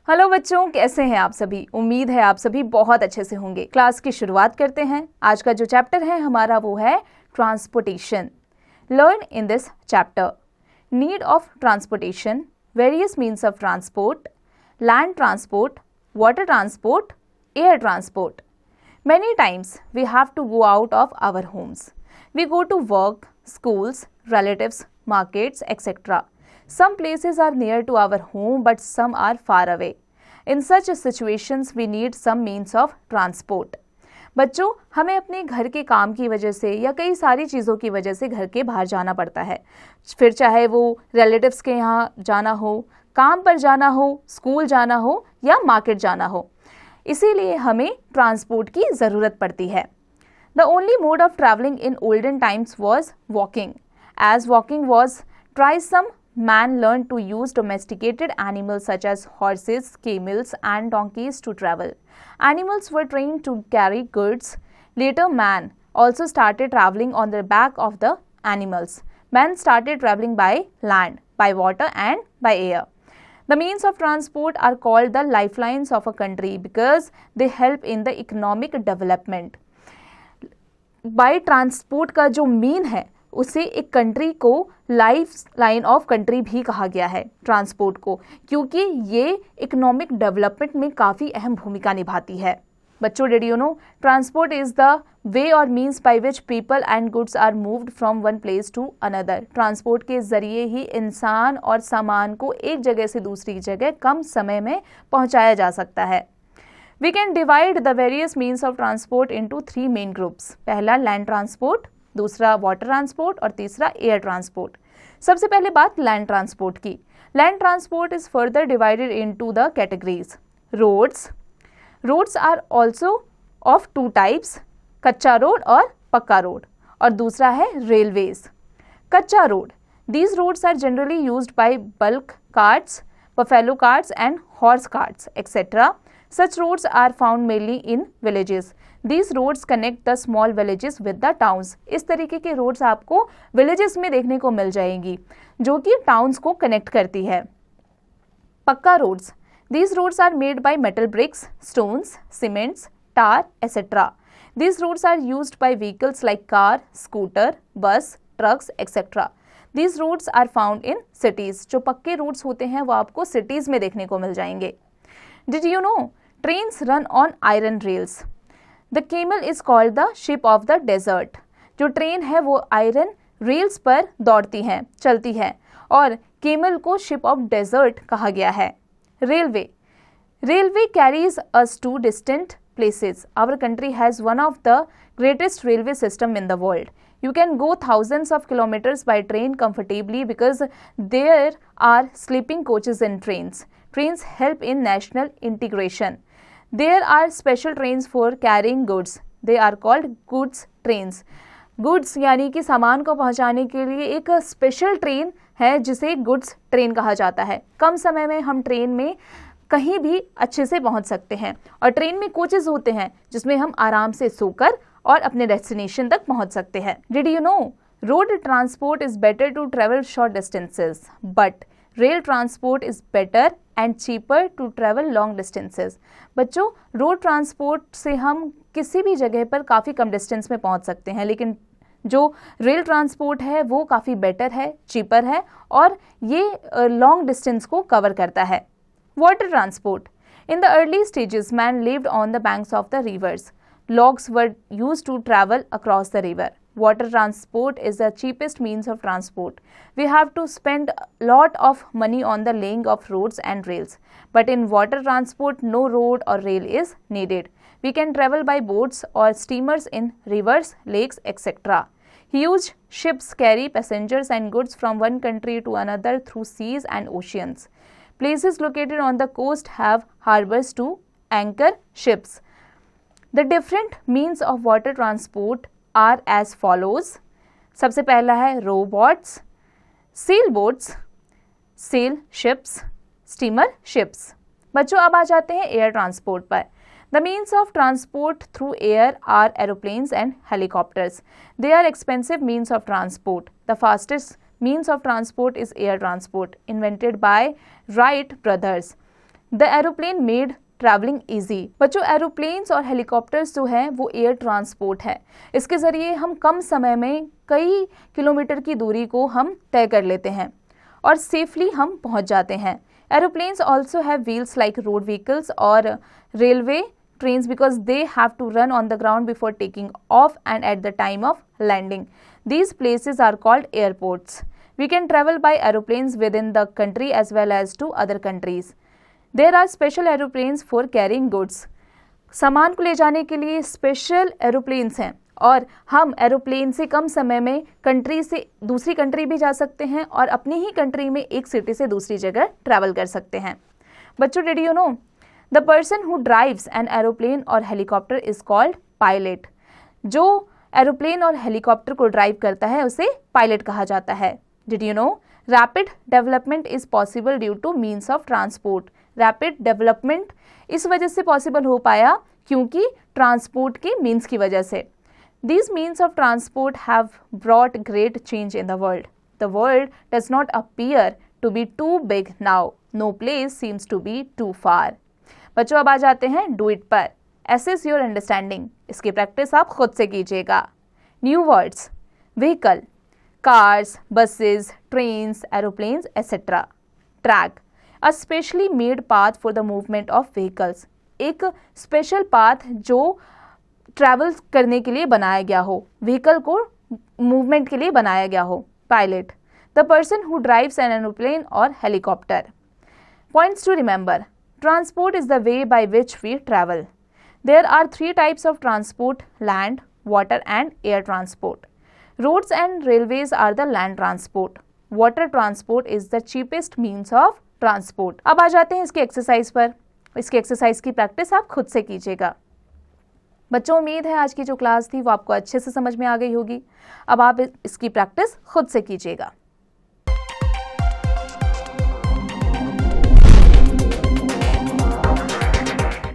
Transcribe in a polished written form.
Hello बच्चों, कैसे हैं आप सभी। उम्मीद है आप सभी बहुत अच्छे से होंगे। क्लास की शुरुआत करते हैं। आज का जो चैप्टर है हमारा वो है transportation. Learn in this chapter need of transportation, various means of transport, land transport, water transport, air transport. Many times we have to go out of our homes. We go to work, schools, relatives, markets, etc. Some places are near to our home but some are far away. In such situations we need some means of transport. बच्चों, हमें अपने घर के काम की वजह से या कई सारी चीज़ों की वजह से घर के बाहर जाना पड़ता है। फिर चाहे वो रिलेटिव्स के यहाँ जाना हो, काम पर जाना हो, स्कूल जाना हो या मार्केट जाना हो, इसीलिए हमें ट्रांसपोर्ट की ज़रूरत पड़ती है। The only mode of travelling in olden times was walking. As walking was tiresome, man learned to use domesticated animals such as horses, camels and donkeys to travel. Animals were trained to carry goods. Later man also started traveling on the back of the animals. Man started traveling by land, by water and by air. The means of transport are called the lifelines of a country because they help in the economic development. By transport का जो mean है उसे एक country को life line of country भी कहा गया है ट्रांसपोर्ट को, क्योंकि ये इकोनॉमिक डेवलपमेंट में काफ़ी अहम भूमिका निभाती है। बच्चों, did you know transport is the way और means by which people and goods are moved from one place to another. Transport के ज़रिए ही इंसान और सामान को एक जगह से दूसरी जगह कम समय में पहुंचाया जा सकता है. We can divide the various means of transport into 3 main groups. पहला लैंड ट्रांसपोर्ट, दूसरा वाटर ट्रांसपोर्ट और तीसरा एयर ट्रांसपोर्ट. सबसे पहले बात लैंड ट्रांसपोर्ट की. Land transport is further divided into the categories. Roads. Roads are also of 2 types, कच्चा road और पक्का रोड. और दूसरा है रेलवेज. कच्चा road, these roads are generally used by bullock carts, buffalo carts and horse carts etcetera. Such roads are found mainly in villages. These roads connect the small villages with the towns. इस तरीके के roads आपको villages में देखने को मिल जाएंगी जो कि towns को connect करती है. पक्का roads. These roads are made by metal bricks, stones, cements, tar, etc. These roads are used by vehicles like car, scooter, bus, trucks, etc. These roads are found in cities. जो पक्के roads होते हैं वो आपको cities में देखने को मिल जाएंगे. Did you know trains run on iron rails? The camel is called the ship of the desert. जो ट्रेन है वो आयरन रेल्स पर दौड़ती हैं, चलती है, और केमल को शिप ऑफ डेजर्ट कहा गया है. Railway. Railway carries us to distant places. Our country has one of the greatest railway system in the world. You can go thousands of kilometers by train comfortably because there are sleeping coaches in trains. Trains help in national integration. There are special trains for carrying goods. They are called goods trains. Goods यानी कि सामान को पहुंचाने के लिए एक special train है जिसे गुड्स ट्रेन कहा जाता है. कम समय में हम ट्रेन में कहीं भी अच्छे से पहुंच सकते हैं. और ट्रेन में कोचेज होते हैं जिसमें हम आराम से सोकर और अपने डेस्टिनेशन तक पहुंच सकते हैं. Did you know road transport is better to travel short distances but rail transport is better and cheaper to travel long distances. बच्चों, रोड ट्रांसपोर्ट से हम किसी भी जगह पर काफ़ी कम डिस्टेंस में पहुंच सकते हैं, लेकिन जो रेल ट्रांसपोर्ट है वो काफ़ी बेटर है, चीपर है और ये लॉन्ग डिस्टेंस को कवर करता है. Water transport. In the early stages man lived on the banks of the reverse. Logs were used to travel across the river. Water transport is the cheapest means of transport. We have to spend a lot of money on the laying of roads and rails. But in water transport, no road or rail is needed. We can travel by boats or steamers in rivers, lakes, etc. Huge ships carry passengers and goods from one country to another through seas and oceans. Places located on the coast have harbors to anchor ships. The different means of water transport are as follows. सबसे पहला है rowboats, sailboats, sail ships, steamer ships. बच्चों, अब आ जाते हैं air transport पर. The means of transport through air are aeroplanes and helicopters. They are expensive means of transport. The fastest means of transport is air transport, invented by Wright brothers. The aeroplane made travelling easy. बच्चों, aeroplanes और helicopters जो हैं वो air transport है। इसके ज़रिए हम कम समय में कई किलोमीटर की दूरी को हम तय कर लेते हैं और सेफली हम पहुंच जाते हैं। Aeroplanes also have wheels like road vehicles और railway trains because they have to run on the ground before taking off and at the time of landing. These places are called airports. We can travel by aeroplanes within the country as well as to other countries. There are special aeroplanes for carrying goods. सामान को ले जाने के लिए special aeroplanes हैं और हम aeroplane से कम समय में कंट्री से दूसरी कंट्री भी जा सकते हैं और अपनी ही कंट्री में एक सिटी से दूसरी जगह ट्रैवल कर सकते हैं। बच्चों, did you know the person who drives an aeroplane और हेलीकॉप्टर इज कॉल्ड पायलट। जो एरोप्लेन और हेलीकॉप्टर को ड्राइव करता है उसे पायलट कहा जाता है। Did you no rapid development is possible due two means of transport. Rapid development इस वजह से पॉसिबल हो पाया क्योंकि ट्रांसपोर्ट के मीन्स की वजह से। These means of transport have brought great change in the world. The world does not appear to be too big now. No place seems to be too far. बच्चों, अब आ जाते हैं डू इट पर। Assess your understanding. इसकी practice आप खुद से कीजिएगा। New words: vehicle, cars, buses, trains, aeroplanes, etcetera. Track, a specially made path for the movement of vehicles. एक स्पेशल पाथ जो ट्रैवल करने के लिए बनाया गया हो, व्हीकल को मूवमेंट के लिए बनाया गया हो। Pilot, the person who drives an aeroplane और helicopter. Points to remember: transport is the way by which we travel. There are 3 types of transport: land, water and air transport. Roads and railways are the land transport. Water transport is the cheapest means of transport. अब आ जाते हैं इसकी exercise पर। इसकी exercise की practice आप खुद से कीजिएगा। बच्चों, उम्मीद है आज की जो क्लास थी वो आपको अच्छे से समझ में आ गई होगी। अब आप इसकी प्रैक्टिस खुद से कीजिएगा।